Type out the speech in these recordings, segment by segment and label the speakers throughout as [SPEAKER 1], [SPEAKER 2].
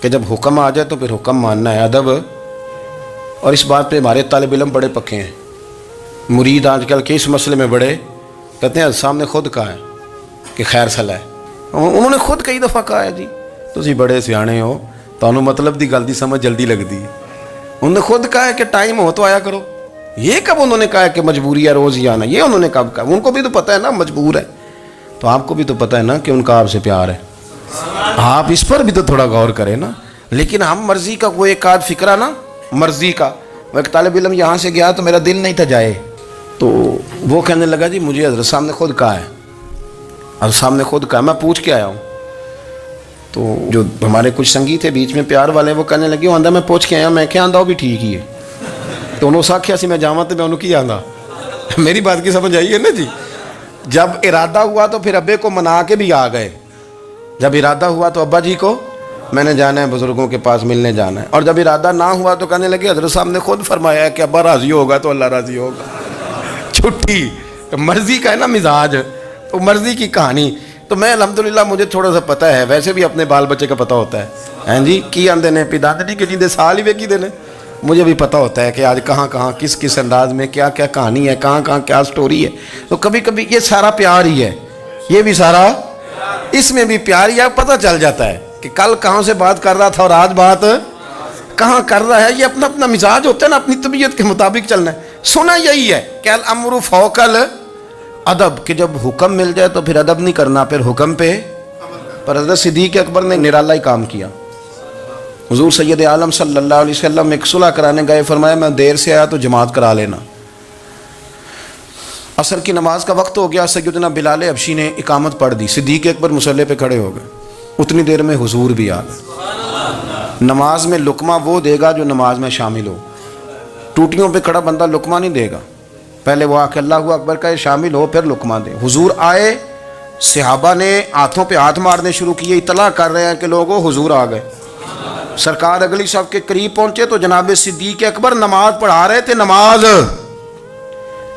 [SPEAKER 1] کہ جب حکم آ جائے تو پھر حکم ماننا ہے، ادب. اور اس بات پہ ہمارے طالب علم بڑے پکے ہیں. مرید آج کل کے اس مسئلے میں بڑے کہتے ہیں صاحب نے خود کہا ہے کہ خیر صلاح ہے. انہوں نے خود کئی دفعہ کہا ہے جی تسی بڑے سیانے ہو، تانوں مطلب دی گل دی سمجھ جلدی لگتی ہے. انہوں نے خود کہا ہے کہ ٹائم ہو تو آیا کرو. یہ کب انہوں نے کہا ہے کہ مجبوری ہے روز ہی آنا؟ یہ انہوں نے کب کہا؟ ان کو بھی تو پتہ ہے نا مجبور ہے. تو آپ کو بھی تو پتہ ہے نا کہ ان کا آپ سے پیار ہے. آپ اس پر بھی تو تھوڑا غور کریں نا. لیکن ہم مرضی کا وہ ایک آدھ فکرہ نا، مرضی کا. وہ ایک طالب علم یہاں سے گیا تو میرا دل نہیں تھا جائے، تو وہ کہنے لگا جی مجھے حضرت صاحب نے خود کہا ہے، حضرت صاحب نے خود کہا. میں پوچھ کے آیا ہوں. تو جو ہمارے کچھ سنگی تھے بیچ میں پیار والے، وہ کہنے لگے آندہ میں پوچھ کے آیا. میں کیا آندہ وہ بھی ٹھیک ہی ہے. تو انہوں ساکھیا سی میں جاواں تو میں انہوں کی آندہ. میری بات کی سمجھ آئی ہے نا جی. جب ارادہ ہوا تو پھر ابے کو منا کے بھی آ گئے. جب ارادہ ہوا تو ابا جی کو میں نے جانا ہے، بزرگوں کے پاس ملنے جانا ہے. اور جب ارادہ نہ ہوا تو کہنے لگے حضرت صاحب نے خود فرمایا ہے کہ ابا راضی ہوگا تو اللہ راضی ہوگا. چھٹی مرضی کا ہے نا مزاج، تو مرضی کی کہانی. تو میں الحمدللہ مجھے تھوڑا سا پتہ ہے، ویسے بھی اپنے بال بچے کا پتہ ہوتا ہے. ہیں جی کی آندے نے پیداندی کے جیندے سال ہی ویکھی دے نے. مجھے بھی پتہ ہوتا ہے کہ آج کہاں کہاں کس کس انداز میں کیا کیا کہانی ہے، کہاں کہاں کیا سٹوری ہے. تو کبھی کبھی یہ سارا پیار ہی ہے، یہ بھی سارا اس میں بھی پیار ہی ہے. پتہ چل جاتا ہے کہ کل کہاں سے بات کر رہا تھا اور آج بات کہاں کر رہا ہے. یہ اپنا اپنا مزاج ہوتا ہے نا، اپنی طبیعت کے مطابق چلنا ہے. سنا یہی ہے کہ الامر فوق الادب، کہ جب حکم مل جائے تو پھر ادب نہیں کرنا، پھر حکم پہ. پر حضرت صدیق اکبر نے نرالا ہی کام کیا. حضور سید عالم صلی اللہ علیہ وسلم ایک صلح کرانے گئے، فرمایا میں دیر سے آیا تو جماعت کرا لینا. عصر کی نماز کا وقت ہو گیا، سیدنا بلال حبشی نے اقامت پڑھ دی. صدیق اکبر مصلی پہ کھڑے ہو گئے. اتنی دیر میں حضور بھی آ گئے. نماز میں لقمہ وہ دے گا جو نماز میں شامل ہو. ٹوٹیوں پہ کھڑا بندہ لقمہ نہیں دے گا، پہلے وہ آ کے اللہ اکبر کا شامل ہو پھر لقمہ دے. حضور آئے، صحابہ نے ہاتھوں پہ ہاتھ مارنے شروع کیے، اطلاع کر رہے ہیں کہ لوگوں حضور آ گئے. سرکار اگلی صف کے قریب پہنچے تو جناب صدیق اکبر نماز پڑھا رہے تھے. نماز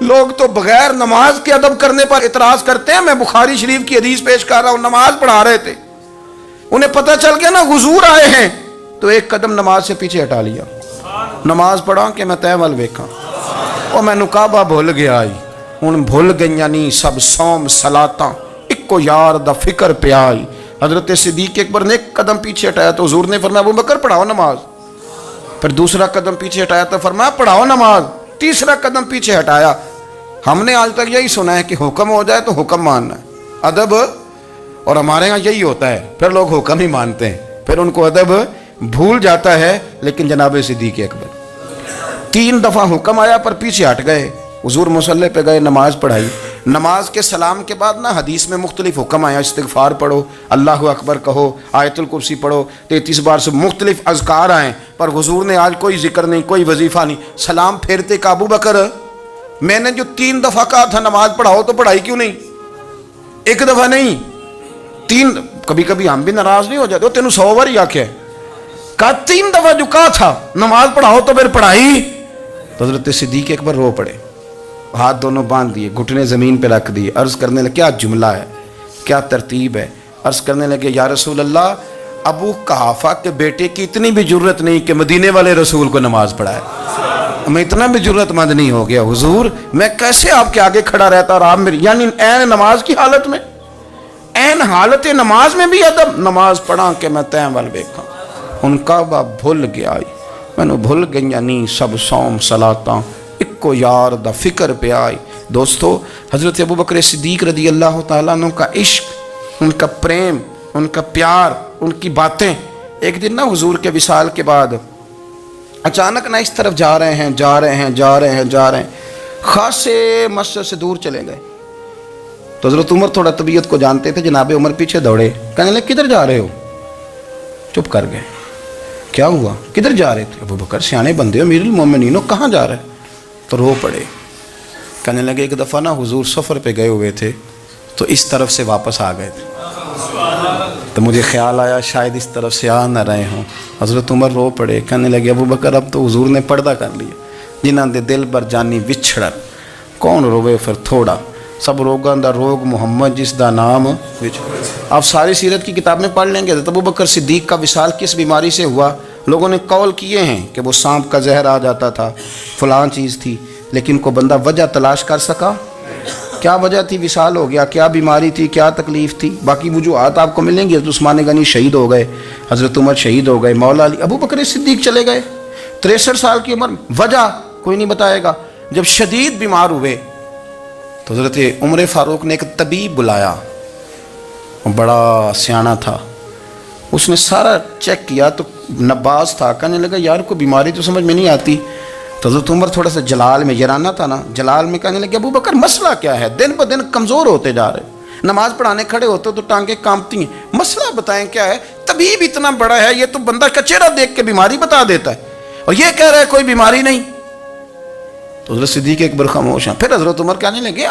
[SPEAKER 1] لوگ تو بغیر نماز کے ادب کرنے پر اعتراض کرتے ہیں. میں بخاری شریف کی حدیث پیش کر رہا ہوں، نماز پڑھا رہے تھے. انہیں پتہ چل گیا نا حضور آئے ہیں، تو ایک قدم نماز سے پیچھے ہٹا لیا. نماز پڑھا کہ میں تے ول ویکھاں، او میں کعبہ بھول گیا آئی. ہن بھول گئیاں نہیں سب صوم صلاتاں، اکو یار دا فکر پہ آئی. حضرت صدیق اکبر نے ایک قدم پیچھے ہٹایا تو حضور نے فرمایا ابو بکر پڑھاؤ نماز. پھر دوسرا قدم پیچھے ہٹایا تو فرمایا پڑھاؤ نماز. تیسرا قدم پیچھے ہٹایا. ہم نے آج تک یہی سنا ہے کہ حکم ہو جائے تو حکم ماننا ہے، ادب. اور ہمارے ہاں یہی ہوتا ہے، پھر لوگ حکم ہی مانتے ہیں، پھر ان کو ادب بھول جاتا ہے. لیکن جناب صدیق اکبر 3 دفعہ حکم آیا پر پیچھے ہٹ گئے. حضور مصلی پہ گئے، نماز پڑھائی. نماز کے سلام کے بعد نا حدیث میں مختلف حکم آیا، استغفار پڑھو، اللہ اکبر کہو، آیت الکرسی پڑھو، 33 بار سے مختلف اذکار آئیں. پر حضور نے آج کوئی ذکر نہیں، کوئی وظیفہ نہیں. سلام پھیرتے کہ ابو بکر میں نے جو 3 دفعہ کہا تھا نماز پڑھاؤ تو پڑھائی کیوں نہیں؟ ایک دفعہ نہیں 3. کبھی کبھی ہم بھی ناراض نہیں ہو جاتے، تینوں 100 بار ہی آکھیا ہے، کہا 3 دفعہ جو کہا تھا نماز پڑھاؤ تو پھر پڑھائی. تو حضرت صدیق اکبر رو پڑے، ہاتھ دونوں باندھ دیے، گھٹنے زمین پہ رکھ دیے. عرض کرنے لگے کیا جملہ ہے، کیا ترتیب ہے. عرض کرنے لگے یا رسول اللہ، ابو قحافہ کے بیٹے کی اتنی بھی جرت نہیں کہ مدینے والے رسول کو نماز پڑھائے. میں اتنا بھی جرت مند نہیں ہو گیا حضور، میں کیسے آپ کے آگے کھڑا رہتا اور آپ میری، یعنی عین نماز کی حالت میں، عین حالت نماز میں بھی ادب. نماز پڑھا کہ میں تیں ول ویکھاں. ان کعبہ بھول گیا میں نے بھول گئی نہیں سب صوم صلاتاں، اکو یار دا فکر پہ آئی. دوستو حضرت ابو بکر صدیق رضی اللہ تعالیٰ عنہ کا عشق، ان کا پریم، ان کا پیار، ان کی باتیں. ایک دن نا حضور کے وصال کے بعد اچانک نہ اس طرف جا رہے ہیں، خاصے مسجد سے دور چلے گئے. تو حضرت عمر تھوڑا طبیعت کو جانتے تھے، جناب عمر پیچھے دوڑے، کہنے لگے کدھر جا رہے ہو؟ چپ کر گئے. کیا ہوا، کدھر جا رہے تھے؟ ابو بکر سیانے بندے ہو، امیر المومنین ہو، کہاں جا رہے؟ تو رو پڑے. کہنے لگے ایک دفعہ نا حضور سفر پہ گئے ہوئے تھے تو اس طرف سے واپس آ گئے تھے، تو مجھے خیال آیا شاید اس طرف سے آ نہ رہے ہوں. حضرت عمر رو پڑے. کہنے لگے ابو بکر اب تو حضور نے پردہ کر لیا، جنہاں دے دل بر جانی وچھڑن، کون روے پھر تھوڑا. سب روگاں دا روگ محمد جس دا نام آپ ساری سیرت کی کتاب میں پڑھ لیں گے. ابو بکر صدیق کا وصال کس بیماری سے ہوا؟ لوگوں نے قول کیے ہیں کہ وہ سانپ کا زہر آ جاتا تھا، فلاں چیز تھی، لیکن کو بندہ وجہ تلاش کر سکا؟ کیا وجہ تھی وصال ہو گیا؟ کیا بیماری تھی؟ کیا تکلیف تھی؟ باقی وجوہات آپ کو ملیں گی. حضرت عثمان غنی شہید ہو گئے، حضرت عمر شہید ہو گئے، مولا علی، ابو بکر صدیق چلے گئے 63 سال کی عمر. وجہ کوئی نہیں بتائے گا. جب شدید بیمار ہوئے تو حضرت عمر فاروق نے ایک طبیب بلایا، وہ بڑا سیانا تھا. اس نے سارا چیک کیا تو نباز تھا. کہنے لگا یار کوئی بیماری تو سمجھ میں نہیں آتی. تو حضرت عمر تھوڑا سا جلال میں، یرانہ تھا نا، جلال میں کہنے لگے ابو بکر مسئلہ کیا ہے؟ دن بہ دن کمزور ہوتے جا رہے، نماز پڑھانے کھڑے ہوتے تو ٹانگیں کانپتی ہیں، مسئلہ بتائیں کیا ہے؟ طبیب اتنا بڑا ہے، یہ تو بندہ کا چہرہ دیکھ کے بیماری بتا دیتا ہے، اور یہ کہہ رہا ہے کوئی بیماری نہیں. تو حضرت صدیق ایک بار خاموش ہیں. پھر حضرت عمر کہنے لگے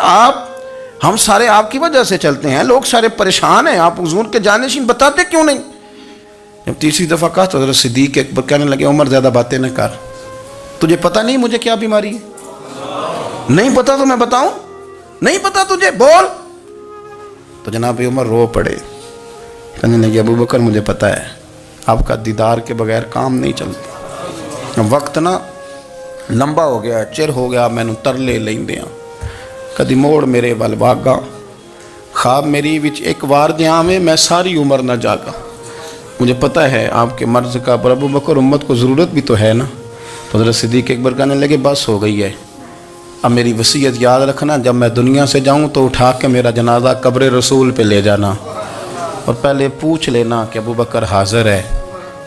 [SPEAKER 1] ہم سارے آپ کی وجہ سے چلتے ہیں، لوگ سارے پریشان ہیں، آپ حضور کے جانشین بتاتے کیوں نہیں؟ جب تیسری دفعہ کہا تو حضرت صدیق ایک بار کہنے لگے عمر زیادہ باتیں نہ کر، تجھے پتہ نہیں مجھے کیا بیماری ہے؟ نہیں پتہ تو میں بتاؤں؟ نہیں پتہ تجھے، بول. تو جناب عمر رو پڑے. کہنے لگے ابو بکر مجھے پتہ ہے، آپ کا دیدار کے بغیر کام نہیں چلتا. وقت نا لمبا ہو گیا، چر ہو گیا، میں ترلے لیندیاں کدی موڑ میرے ول واگا، خواب میری وچ ایک وار دیاں میں ساری عمر نہ جاگا. مجھے پتہ ہے آپ کے مرض کا، پر ابو بکر امت کو ضرورت بھی تو ہے نا. تو حضرت صدیق ایک بار کہنے لگے بس ہو گئی ہے، اب میری وصیت یاد رکھنا، جب میں دنیا سے جاؤں تو اٹھا کے میرا جنازہ قبر رسول پہ لے جانا، اور پہلے پوچھ لینا کہ ابو بکر حاضر ہے،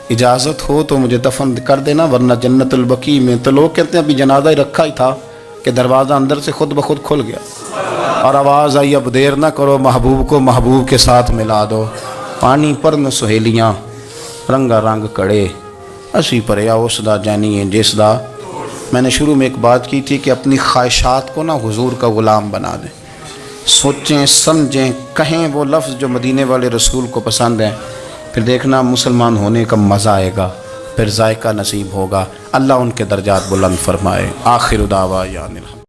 [SPEAKER 1] اجازت ہو تو مجھے دفن کر دینا، ورنہ جنت البقیع میں. تو لوگ کہتے ہیں ابھی جنازہ ہی رکھا ہی تھا کہ دروازہ اندر سے خود بخود کھل گیا، اور آواز آئی اب دیر نہ کرو، محبوب کو محبوب کے ساتھ ملا دو. پانی پر نہ سہیلیاں رنگا رنگ کڑے، اسی پریا اس دا جانی جس دا. میں نے شروع میں ایک بات کی تھی کہ اپنی خواہشات کو نا حضور کا غلام بنا دیں، سوچیں سمجھیں کہیں وہ لفظ جو مدینے والے رسول کو پسند ہیں، پھر دیکھنا مسلمان ہونے کا مزہ آئے گا، پھر ذائقہ نصیب ہوگا. اللہ ان کے درجات بلند فرمائے. آخر دعوانا